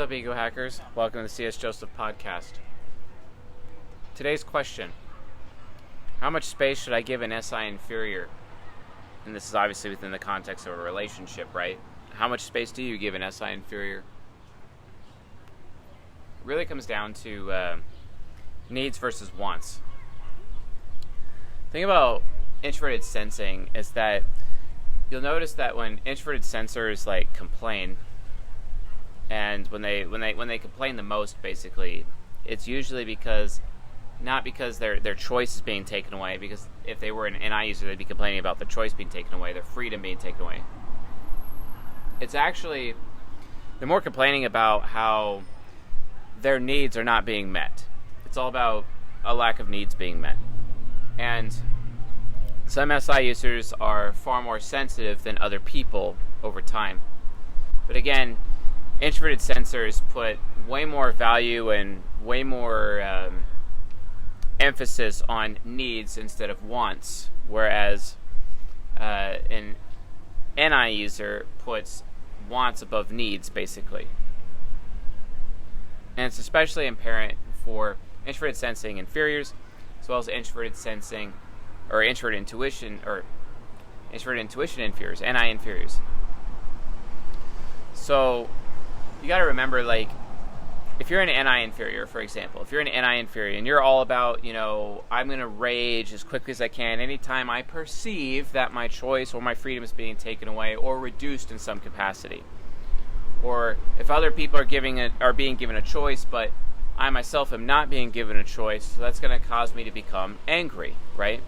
up, Ego Hackers? Welcome to the C.S. Joseph Podcast. Today's question: how much space should I give an SI inferior? And this is obviously within the context of a relationship, right? How much space do you give an SI inferior? It really comes down to needs versus wants. The thing about introverted sensing is that you'll notice that when introverted sensors complain, and when they complain the most, basically, it's usually not because their choice is being taken away, because if they were an NI user, they'd be complaining about their choice being taken away, their freedom being taken away. It's actually, they're more complaining about how their needs are not being met. It's all about a lack of needs being met. And some SI users are far more sensitive than other people over time. But again, introverted sensors put way more value and way more emphasis on needs instead of wants, whereas an NI user puts wants above needs, basically. And it's especially apparent for introverted sensing inferiors, as well as introverted sensing or introverted intuition inferiors, NI inferiors. So you got to remember, if you're an NI inferior, for example, if you're an NI inferior and you're all about, I'm going to rage as quickly as I can anytime I perceive that my choice or my freedom is being taken away or reduced in some capacity. Or if other people are being given a choice, but I myself am not being given a choice, so that's going to cause me to become angry, right?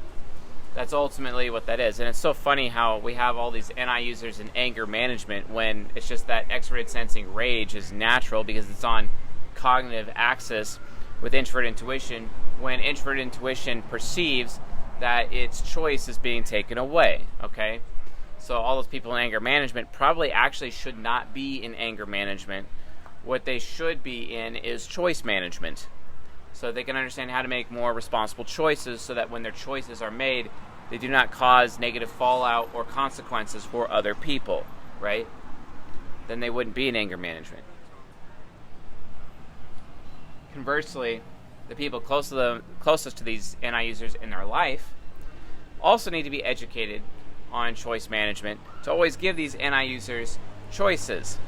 That's ultimately what that is. And it's so funny how we have all these NI users in anger management when it's just that extroverted sensing rage is natural because it's on cognitive axis with introverted intuition, when introverted intuition perceives that its choice is being taken away, okay? So all those people in anger management probably actually should not be in anger management. What they should be in is choice management, so they can understand how to make more responsible choices so that when their choices are made, they do not cause negative fallout or consequences for other people, right? Then they wouldn't be in anger management. Conversely, the people closest to these NI users in their life also need to be educated on choice management to always give these NI users choices.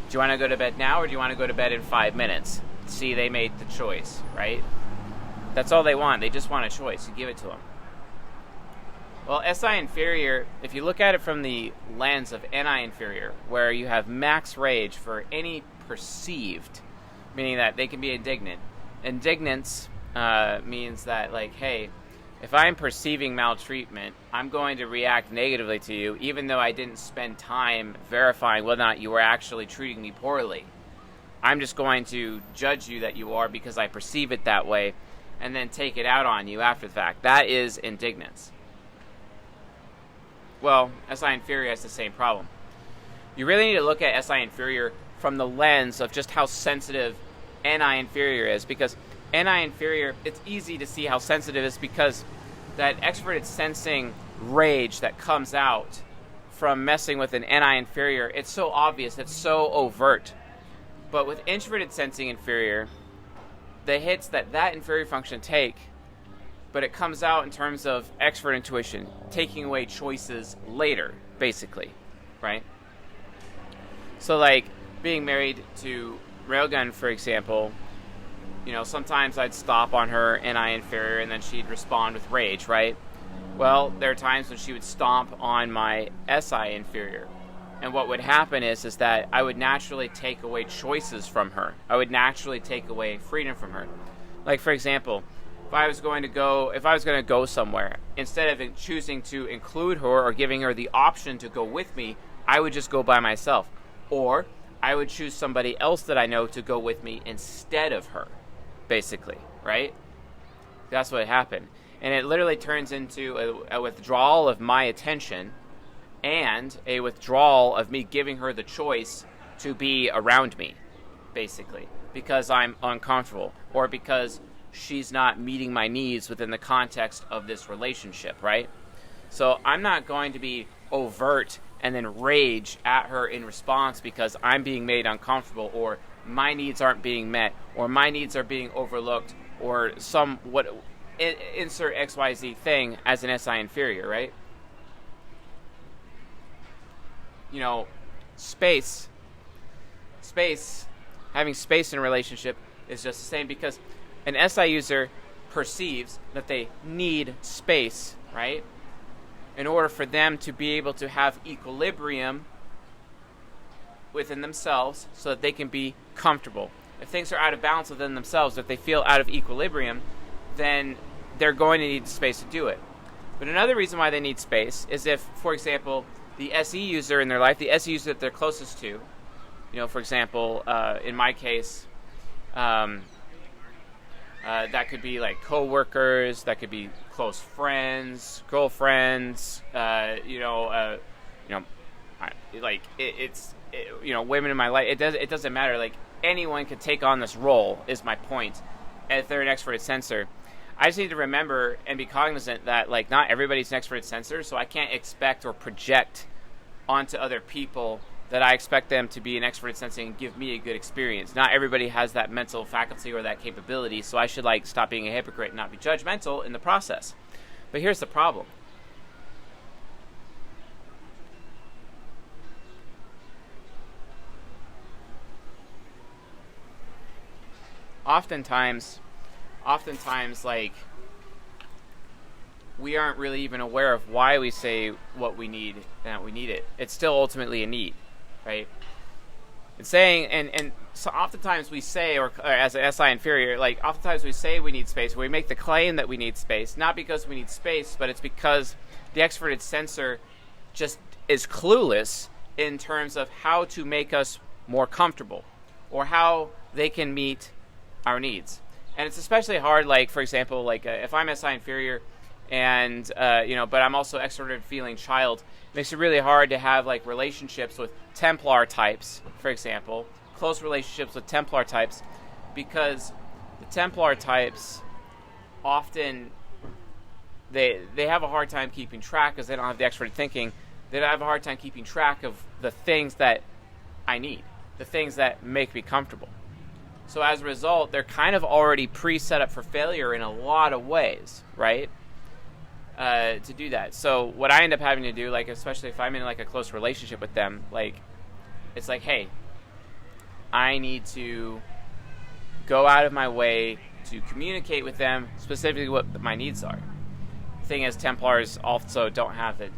Do you want to go to bed now, or do you want to go to bed in 5 minutes? See, they made the choice, right? That's all they want. They just want a choice. You give it to them. Well, SI inferior, if you look at it from the lens of NI inferior, where you have max rage for any perceived, meaning that they can be indignant. Indignance means that, hey, if I'm perceiving maltreatment, I'm going to react negatively to you, even though I didn't spend time verifying whether or not you were actually treating me poorly. I'm just going to judge you that you are because I perceive it that way, and then take it out on you after the fact. That is indignance. Well, SI inferior has the same problem. You really need to look at SI inferior from the lens of just how sensitive NI inferior is, because NI inferior, it's easy to see how sensitive it is because that extroverted sensing rage that comes out from messing with an NI inferior, it's so obvious, it's so overt. But with introverted sensing inferior, the hits that inferior function take, but it comes out in terms of extrovert intuition, taking away choices later, basically, right? So being married to Railgun, for example, sometimes I'd stop on her NI inferior and then she'd respond with rage, right? Well, there are times when she would stomp on my SI inferior. And what would happen is that I would naturally take away choices from her. I would naturally take away freedom from her. For example, if I was going to go somewhere, instead of choosing to include her or giving her the option to go with me, I would just go by myself. Or I would choose somebody else that I know to go with me instead of her, basically, right? That's what happened. And it literally turns into a withdrawal of my attention and a withdrawal of me giving her the choice to be around me, basically, because I'm uncomfortable or because she's not meeting my needs within the context of this relationship, right? So I'm not going to be overt and then rage at her in response because I'm being made uncomfortable or my needs aren't being met, or my needs are being overlooked, or insert XYZ thing as an SI inferior, right? Space, having space in a relationship is just the same, because an SI user perceives that they need space, right? In order for them to be able to have equilibrium within themselves so that they can be comfortable. If things are out of balance within themselves, if they feel out of equilibrium, then they're going to need space to do it. But another reason why they need space is if, for example, the SE user in their life, the SE user that they're closest to, for example, in my case, that could be like coworkers, that could be close friends, girlfriends, women in my life. It doesn't matter. Like, anyone could take on this role, is my point. If they're an extroverted sensor, I just need to remember and be cognizant that, like, not everybody's an extroverted sensor, so I can't expect or project onto other people that I expect them to be an extroverted sensing and give me a good experience. Not everybody has that mental faculty or that capability, so I should stop being a hypocrite and not be judgmental in the process. But here's the problem. Oftentimes, we aren't really even aware of why we say what we need and that we need it. It's still ultimately a need, right? And saying, and so oftentimes we say, or as an SI inferior, oftentimes we say we need space, we make the claim that we need space, not because we need space, but it's because the extroverted sensor just is clueless in terms of how to make us more comfortable, or how they can meet our needs. And it's especially hard, for example, if I'm SI inferior and, but I'm also extroverted feeling child, it makes it really hard to have, relationships with Templar types, for example, close relationships with Templar types, because the Templar types often, they have a hard time keeping track because they don't have the extroverted thinking. They have a hard time keeping track of the things that I need, the things that make me comfortable. So as a result, they're kind of already pre-set up for failure in a lot of ways, right? To do that. So what I end up having to do, especially if I'm in a close relationship with them, it's hey, I need to go out of my way to communicate with them specifically what my needs are. The thing is, Templars also don't have the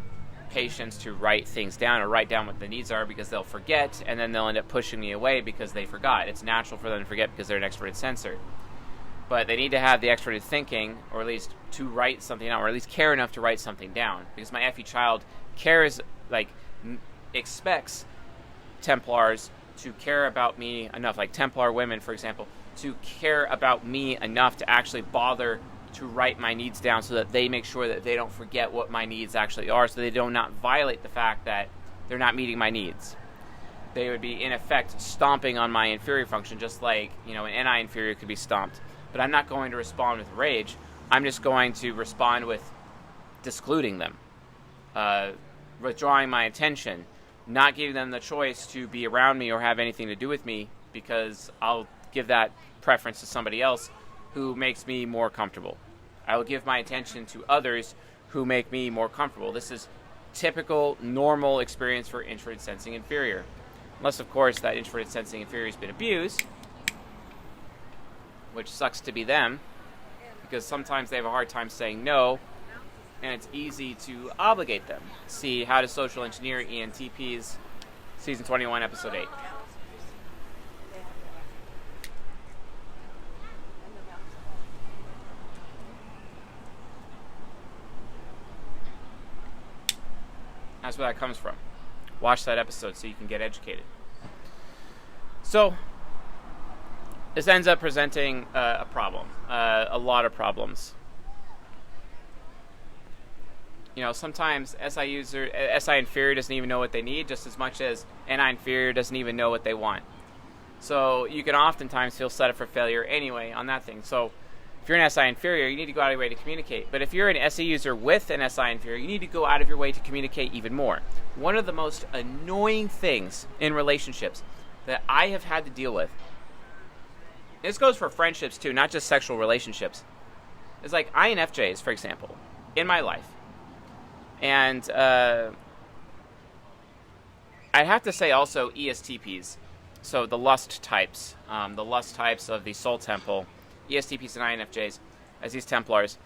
patience to write things down or write down what the needs are, because they'll forget, and then they'll end up pushing me away because they forgot. It's natural for them to forget because they're an extroverted sensor. But they need to have the extroverted thinking, or at least to write something down, or at least care enough to write something down. Because my FE child cares, expects Templars to care about me enough, Templar women, for example, to care about me enough to actually bother to write my needs down, so that they make sure that they don't forget what my needs actually are, so they do not violate the fact that they're not meeting my needs. They would be, in effect, stomping on my inferior function, just like, an NI inferior could be stomped. But I'm not going to respond with rage. I'm just going to respond with discluding them, withdrawing my attention, not giving them the choice to be around me or have anything to do with me, because I'll give that preference to somebody else who makes me more comfortable. I will give my attention to others who make me more comfortable. This is typical, normal experience for introverted sensing inferior. Unless, of course, that introverted sensing inferior has been abused, which sucks to be them, because sometimes they have a hard time saying no, and it's easy to obligate them. See How to Social Engineer ENTPs, Season 21, Episode 8. That's where that comes from. Watch that episode so you can get educated. So, this ends up presenting a problem, a lot of problems. Sometimes SI inferior doesn't even know what they need, just as much as NI inferior doesn't even know what they want. So you can oftentimes feel set up for failure anyway on that thing. So if you're an SI inferior, you need to go out of your way to communicate. But if you're an SE user with an SI inferior, you need to go out of your way to communicate even more. One of the most annoying things in relationships that I have had to deal with This goes for friendships too, not just sexual relationships. It's like INFJs, for example, in my life. And I have to say also ESTPs. So the lust types of the Soul Temple, ESTPs and INFJs, as these Templars,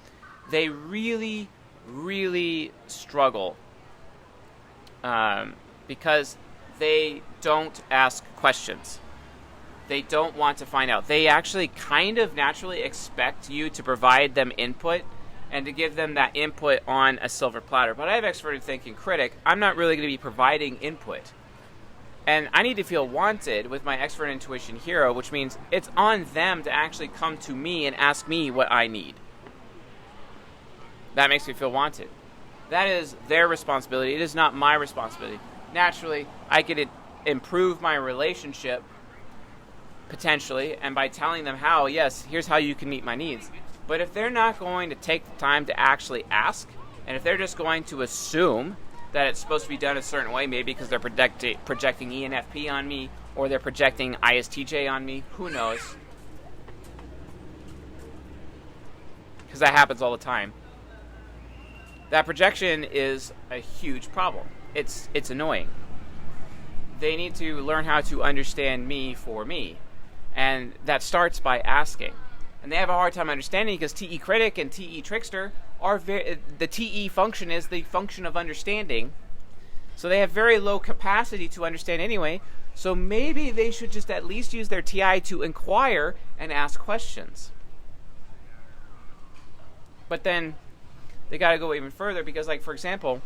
they really, really struggle because they don't ask questions. They don't want to find out. They actually kind of naturally expect you to provide them input and to give them that input on a silver platter. But I have extroverted thinking critic. I'm not really going to be providing input. And I need to feel wanted with my extrovert intuition hero, which means it's on them to actually come to me and ask me what I need. That makes me feel wanted. That is their responsibility. It is not my responsibility. Naturally, I could improve my relationship potentially, and by telling them how, yes, here's how you can meet my needs. But if they're not going to take the time to actually ask, and if they're just going to assume that it's supposed to be done a certain way, maybe because they're projecting ENFP on me, or they're projecting ISTJ on me, who knows? Because that happens all the time. That projection is a huge problem. It's annoying. They need to learn how to understand me for me. And that starts by asking. And they have a hard time understanding because TE critic and TE trickster are the TE function is the function of understanding. So they have very low capacity to understand anyway. So maybe they should just at least use their TI to inquire and ask questions. But then they got to go even further because, like, for example,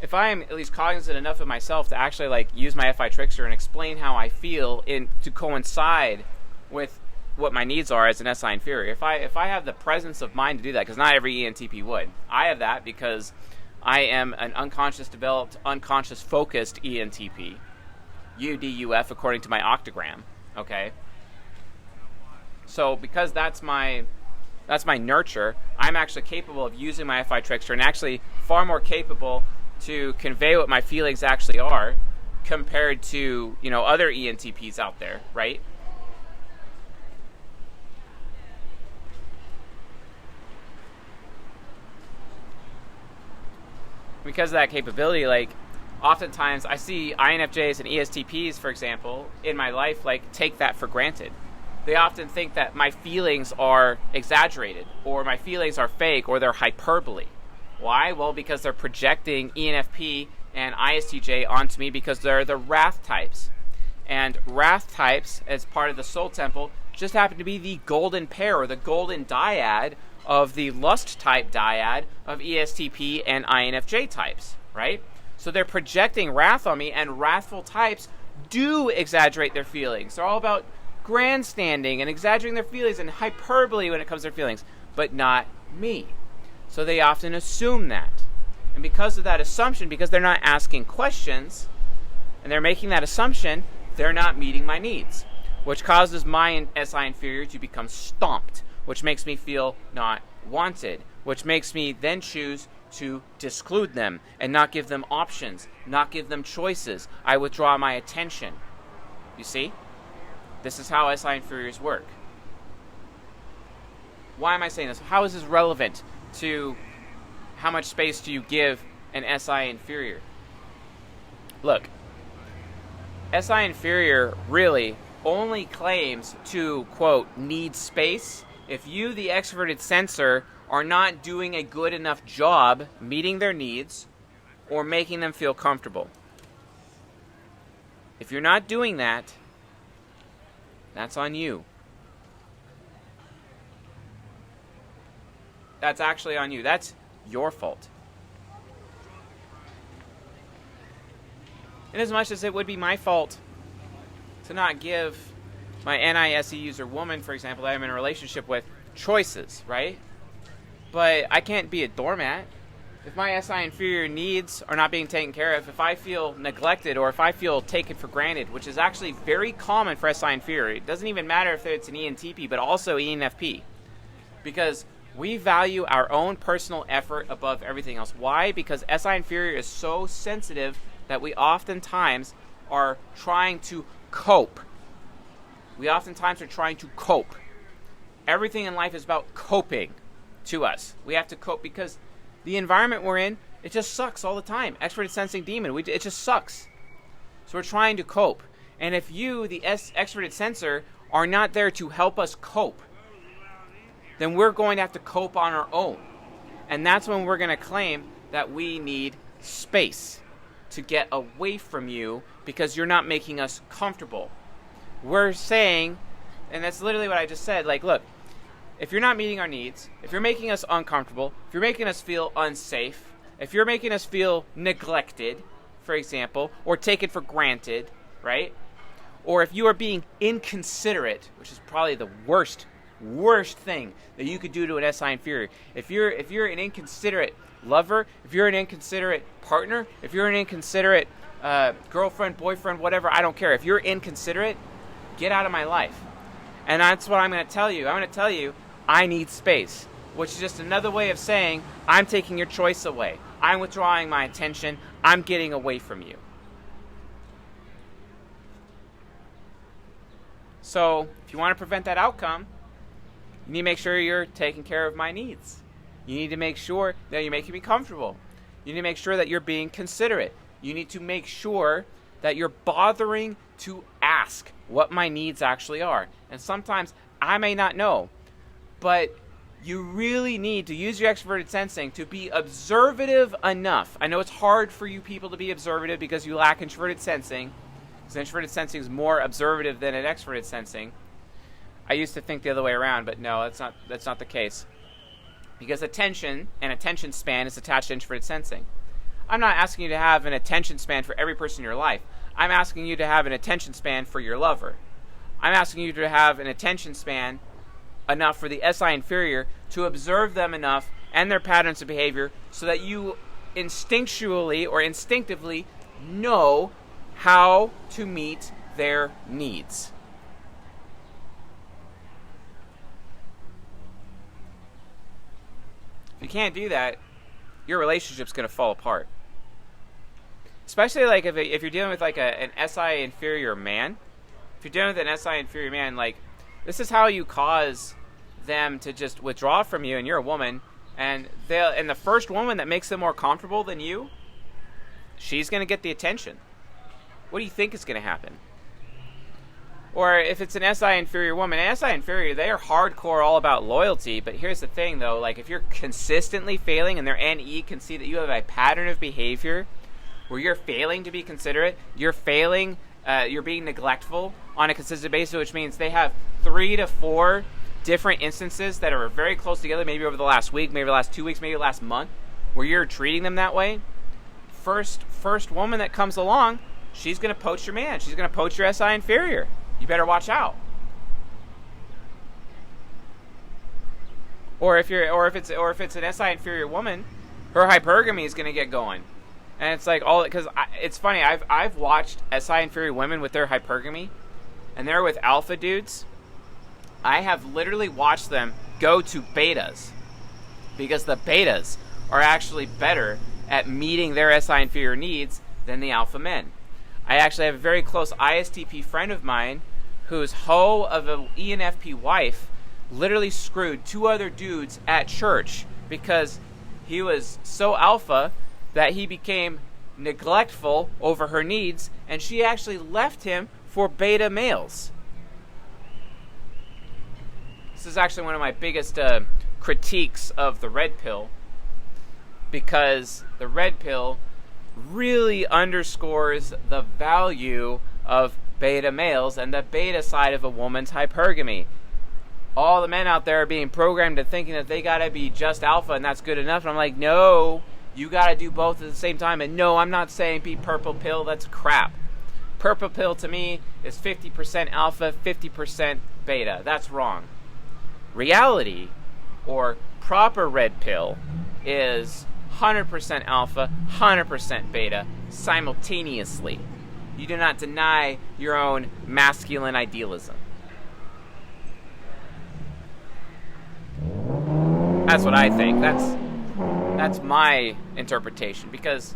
if I am at least cognizant enough of myself to actually like use my FI trickster and explain how I feel to coincide with what my needs are as an SI inferior, if I have the presence of mind to do that, because not every ENTP would. I have that because I am an unconscious developed, unconscious focused ENTP, UDUF according to my octagram. Okay. So because that's my nurture, I'm actually capable of using my FI trickster and actually far more capable to convey what my feelings actually are compared to, other ENTPs out there, right? Because of that capability, like, oftentimes I see INFJs and ESTPs, for example, in my life, like, take that for granted. They often think that my feelings are exaggerated, or my feelings are fake, or they're hyperbole. Why? Well, because they're projecting ENFP and ISTJ onto me because they're the wrath types. And wrath types, as part of the Soul Temple, just happen to be the golden pair, or the golden dyad of the lust type dyad of ESTP and INFJ types, right? So they're projecting wrath on me, and wrathful types do exaggerate their feelings. They're all about grandstanding and exaggerating their feelings and hyperbole when it comes to their feelings, but not me. So they often assume that. And because of that assumption, because they're not asking questions, and they're making that assumption, they're not meeting my needs, which causes my SI inferior to become stomped, which makes me feel not wanted, which makes me then choose to disclude them and not give them options, not give them choices. I withdraw my attention. You see? This is how SI inferiors work. Why am I saying this? How is this relevant to how much space do you give an SI inferior? Look, SI inferior really only claims to, quote, need space if you, the extroverted sensor, are not doing a good enough job meeting their needs or making them feel comfortable. If you're not doing that, that's on you. That's actually on you. That's your fault. And as much as it would be my fault to not give my NISE user woman, for example, that I'm in a relationship with, choices, right? But I can't be a doormat. If my SI inferior needs are not being taken care of, if I feel neglected or if I feel taken for granted, which is actually very common for SI inferior, it doesn't even matter if it's an ENTP, but also ENFP. Because we value our own personal effort above everything else. Why? Because SI inferior is so sensitive that we oftentimes are trying to cope. We oftentimes are trying to cope. Everything in life is about coping to us. We have to cope because the environment we're in, it just sucks all the time. Extroverted sensing demon, it just sucks. So we're trying to cope. And if you, the extroverted sensor, are not there to help us cope, then we're going to have to cope on our own. And that's when we're going to claim that we need space to get away from you because you're not making us comfortable. We're saying, and that's literally what I just said, like, look, if you're not meeting our needs, if you're making us uncomfortable, if you're making us feel unsafe, if you're making us feel neglected, for example, or taken for granted, right? Or if you are being inconsiderate, which is probably the worst thing that you could do to an SI inferior. If you're an inconsiderate lover, if you're an inconsiderate partner, if you're an inconsiderate girlfriend, boyfriend, whatever, I don't care. If you're inconsiderate, get out of my life. And that's what I'm going to tell you. I'm going to tell you, I need space, which is just another way of saying I'm taking your choice away. I'm withdrawing my attention. I'm getting away from you. So if you want to prevent that outcome, you need to make sure you're taking care of my needs. You need to make sure that you're making me comfortable. You need to make sure that you're being considerate. You need to make sure that you're bothering to ask what my needs actually are. And sometimes I may not know, but you really need to use your extroverted sensing to be observative enough. I know it's hard for you people to be observative because you lack introverted sensing. Because introverted sensing is more observative than an extroverted sensing. I used to think the other way around, but no, that's not the case. Because attention and attention span is attached to introverted sensing. I'm not asking you to have an attention span for every person in your life. I'm asking you to have an attention span for your lover. I'm asking you to have an attention span enough for the SI inferior to observe them enough and their patterns of behavior so that you instinctually or instinctively know how to meet their needs. If you can't do that, your relationship's going to fall apart. Especially like if you're dealing with like an SI inferior man. If you're dealing with an SI inferior man, like this is how you cause them to just withdraw from you, and you're a woman, and the first woman that makes them more comfortable than you, she's going to get the attention. What do you think is going to happen? Or if it's an SI inferior woman, an SI inferior, they are hardcore all about loyalty. But here's the thing, though. Like, if you're consistently failing and their NE can see that you have a pattern of behavior where you're failing to be considerate, you're failing, you're being neglectful on a consistent basis, which means they have 3 to 4 different instances that are very close together, maybe over the last week, maybe the last 2 weeks, maybe the last month, where you're treating them that way. First woman that comes along, she's going to poach your man. She's going to poach your SI inferior. You better watch out. Or if it's an SI inferior woman, her hypergamy is going to get going, and it's like it's funny. I've watched SI inferior women with their hypergamy, and they're with alpha dudes. I have literally watched them go to betas because the betas are actually better at meeting their SI inferior needs than the alpha men. I actually have a very close ISTP friend of mine whose hoe of an ENFP wife literally screwed 2 other dudes at church because he was so alpha that he became neglectful over her needs, and she actually left him for beta males. This is actually one of my biggest critiques of the red pill, because the red pill really underscores the value of beta males and the beta side of a woman's hypergamy. All the men out there are being programmed to thinking that they gotta be just alpha and that's good enough. And I'm like, no, you gotta do both at the same time. And no, I'm not saying be purple pill. That's crap. Purple pill to me is 50% alpha, 50% beta. That's wrong. Reality, or proper red pill, is 100% alpha, 100% beta, simultaneously. You do not deny your own masculine idealism. That's what I think. That's my interpretation. Because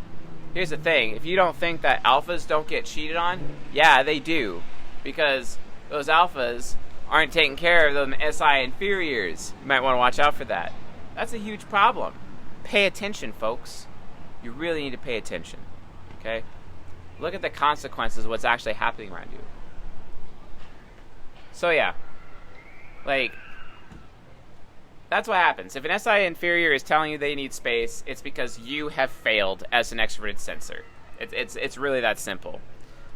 here's the thing. If you don't think that alphas don't get cheated on, yeah, they do. Because those alphas aren't taking care of them SI inferiors. You might want to watch out for that. That's a huge problem. Pay attention, folks. You really need to pay attention. Okay? Look at the consequences of what's actually happening around you. So yeah. Like, that's what happens. If an SI inferior is telling you they need space, it's because you have failed as an extroverted sensor. It's really that simple.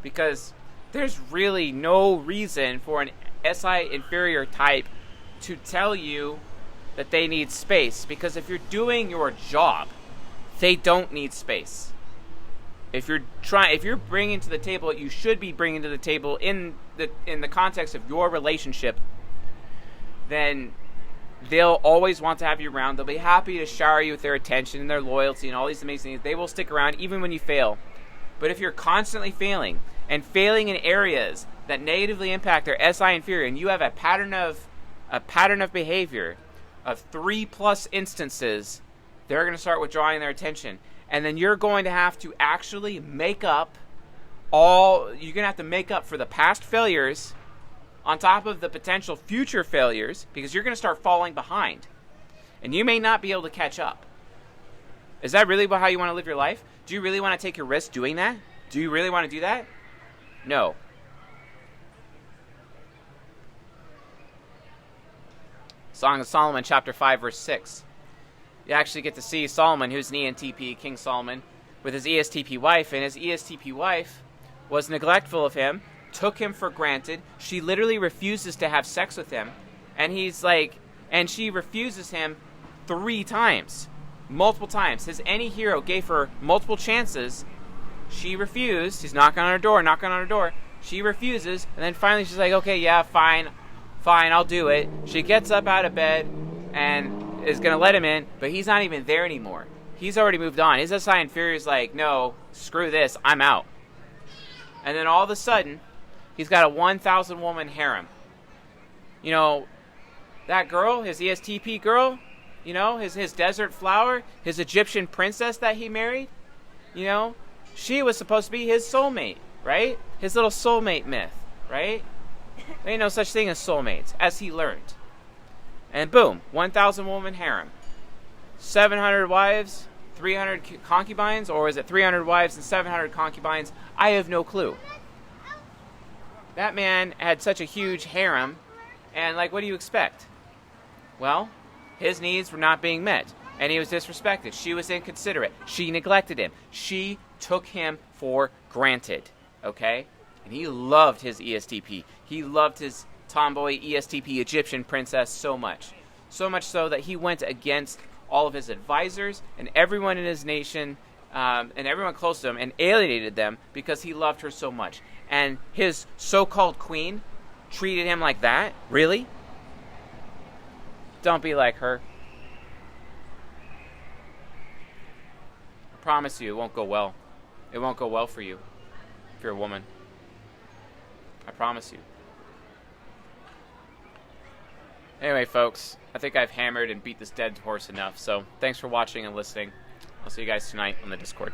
Because there's really no reason for an SI inferior type to tell you that they need space. Because if you're doing your job, they don't need space. If you're bringing to the table what you should be bringing to the table in the context of your relationship, then they'll always want to have you around. They'll be happy to shower you with their attention and their loyalty and all these amazing things. They will stick around even when you fail. But if you're constantly failing, and failing in areas that negatively impact their SI inferior, and you have a pattern of behavior of 3+ instances, they're going to start withdrawing their attention. And then you're going to have to actually make up for the past failures on top of the potential future failures, because you're going to start falling behind. And you may not be able to catch up. Is that really how you want to live your life? Do you really want to take your risk doing that? Do you really want to do that? No. Song of Solomon, chapter 5, verse 6. You actually get to see Solomon, who's an ENTP, King Solomon, with his ESTP wife, and his ESTP wife was neglectful of him, took him for granted. She literally refuses to have sex with him, and she refuses him 3 times, multiple times. His any hero gave her multiple chances. She refused. He's knocking on her door. She refuses, and then finally she's like, okay, yeah, fine, I'll do it. She gets up out of bed and is going to let him in, but he's not even there anymore. He's already moved on. His SI inferior is like, no, screw this, I'm out. And then all of a sudden, he's got a 1,000 woman harem. You know, that girl, his ESTP girl, you know, his desert flower, his Egyptian princess that he married, you know, she was supposed to be his soulmate, right? His little soulmate myth, right? There ain't no such thing as soulmates, as he learned. And boom, 1,000 woman harem. 700 wives, 300 concubines, or is it 300 wives and 700 concubines? I have no clue. That man had such a huge harem, and like, what do you expect? Well, his needs were not being met, and he was disrespected. She was inconsiderate. She neglected him. She took him for granted, okay? And he loved his ESTP. He loved his tomboy ESTP Egyptian princess so much. So much so that he went against all of his advisors and everyone in his nation and everyone close to him and alienated them because he loved her so much. And his so-called queen treated him like that? Really? Don't be like her. I promise you it won't go well. It won't go well for you if you're a woman. I promise you. Anyway, folks, I think I've hammered and beat this dead horse enough, so thanks for watching and listening. I'll see you guys tonight on the Discord.